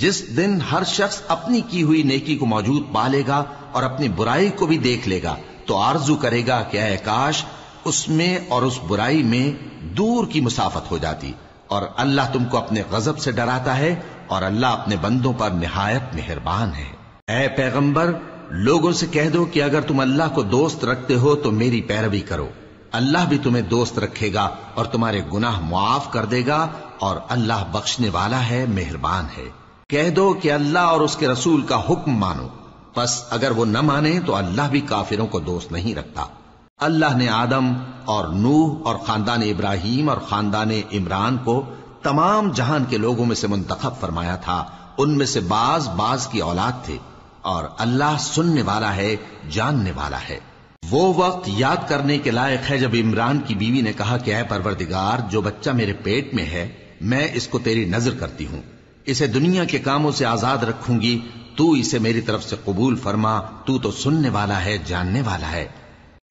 جس دن ہر شخص اپنی کی ہوئی نیکی کو موجود پالے گا اور اپنی برائی کو بھی دیکھ لے گا تو آرزو کرے گا کہ اے کاش اس میں اور اس برائی میں دور کی مسافت ہو جاتی. اور اللہ تم کو اپنے غضب سے ڈراتا ہے اور اللہ اپنے بندوں پر نہایت مہربان ہے. اے پیغمبر لوگوں سے کہہ دو کہ اگر تم اللہ کو دوست رکھتے ہو تو میری پیروی کرو. اللہ بھی تمہیں دوست رکھے گا اور تمہارے گناہ معاف کر دے گا اور اللہ بخشنے والا ہے، مہربان ہے. کہہ دو کہ اللہ اور اس کے رسول کا حکم مانو. پس اگر وہ نہ مانے تو اللہ بھی کافروں کو دوست نہیں رکھتا. اللہ نے آدم اور نوح اور خاندان ابراہیم اور خاندان عمران کو تمام جہان کے لوگوں میں سے منتخب فرمایا تھا. ان میں سے بعض کی اولاد تھے اور اللہ سننے والا ہے، جاننے والا ہے. وہ وقت یاد کرنے کے لائق ہے جب عمران کی بیوی نے کہا کہ اے پروردگار، جو بچہ میرے پیٹ میں ہے میں اس کو تیری نذر کرتی ہوں، اسے دنیا کے کاموں سے آزاد رکھوں گی، تو اسے میری طرف سے قبول فرما، تو سننے والا ہے، جاننے والا ہے.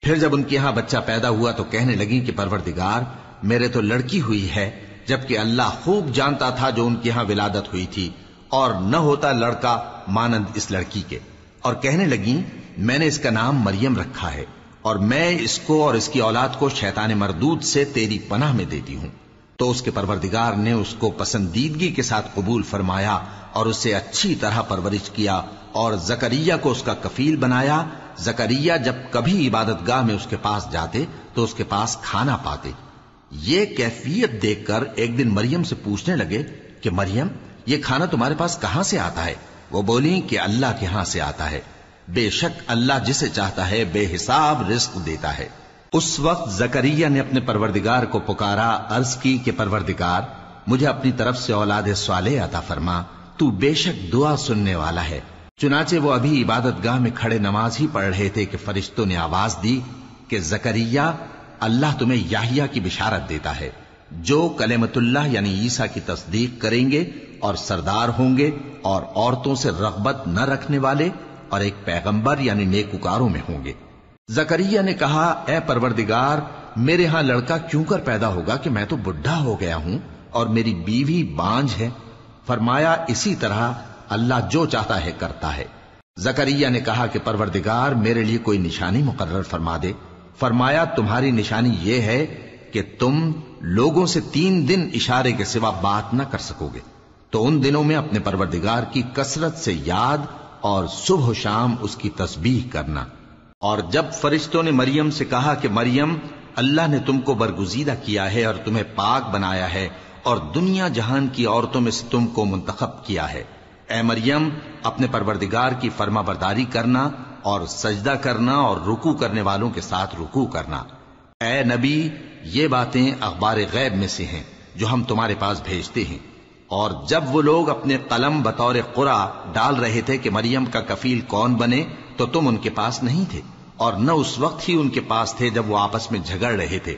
پھر جب ان کے ہاں بچہ پیدا ہوا تو کہنے لگی کہ پروردگار میرے تو لڑکی ہوئی ہے، جبکہ اللہ خوب جانتا تھا جو ان کے ہاں ولادت ہوئی تھی، اور نہ ہوتا لڑکا مانند اس لڑکی کے. اور کہنے لگیں میں نے اس کا نام مریم رکھا ہے اور میں اس کو اور اس کی اولاد کو شیطان مردود سے تیری پناہ میں دیتی ہوں. تو اس کے پروردگار نے اس کو پسندیدگی کے ساتھ قبول فرمایا اور اسے اچھی طرح پرورش کیا اور زکریا کو اس کا کفیل بنایا. زکریا جب کبھی عبادت گاہ میں اس کے پاس جاتے تو اس کے پاس کھانا پاتے. یہ کیفیت دیکھ کر ایک دن مریم سے پوچھنے لگے کہ مریم یہ کھانا تمہارے پاس کہاں سے آتا ہے؟ وہ بولی کہ اللہ کے ہاں سے آتا ہے، بے شک اللہ جسے چاہتا ہے بے حساب رزق دیتا ہے. اس وقت زکریا نے اپنے پروردگار کو پکارا، عرض کی کہ پروردگار مجھے اپنی طرف سے اولاد صالح عطا فرما، تو بے شک دعا سننے والا ہے. چنانچہ وہ ابھی عبادت گاہ میں کھڑے نماز ہی پڑھ رہے تھے کہ فرشتوں نے آواز دی کہ زکریا اللہ تمہیں یحییٰ کی بشارت دیتا ہے، جو کلمۃ اللہ یعنی عیسیٰ کی تصدیق کریں گے اور سردار ہوں گے اور عورتوں سے رغبت نہ رکھنے والے اور ایک پیغمبر یعنی نیکوکاروں میں ہوں گے. زکریا نے کہا اے پروردگار میرے ہاں لڑکا کیوں کر پیدا ہوگا کہ میں تو بڈھا ہو گیا ہوں اور میری بیوی بانجھ ہے. فرمایا اسی طرح اللہ جو چاہتا ہے کرتا ہے. زکریا نے کہا کہ پروردگار میرے لیے کوئی نشانی مقرر فرما دے. فرمایا تمہاری نشانی یہ ہے کہ تم لوگوں سے 3 دن اشارے کے سوا بات نہ کر سکو گے. تو ان دنوں میں اپنے پروردگار کی کثرت سے یاد اور صبح و شام اس کی تسبیح کرنا. اور جب فرشتوں نے مریم سے کہا کہ مریم اللہ نے تم کو برگزیدہ کیا ہے اور تمہیں پاک بنایا ہے اور دنیا جہان کی عورتوں میں سے تم کو منتخب کیا ہے، اے مریم اپنے پروردگار کی فرما برداری کرنا اور سجدہ کرنا اور رکوع کرنے والوں کے ساتھ رکوع کرنا. اے نبی یہ باتیں اخبار غیب میں سے ہیں جو ہم تمہارے پاس بھیجتے ہیں. اور جب وہ لوگ اپنے قلم بطور قرعہ ڈال رہے تھے کہ مریم کا کفیل کون بنے تو تم ان کے پاس نہیں تھے اور نہ اس وقت ہی ان کے پاس تھے جب وہ آپس میں جھگڑ رہے تھے.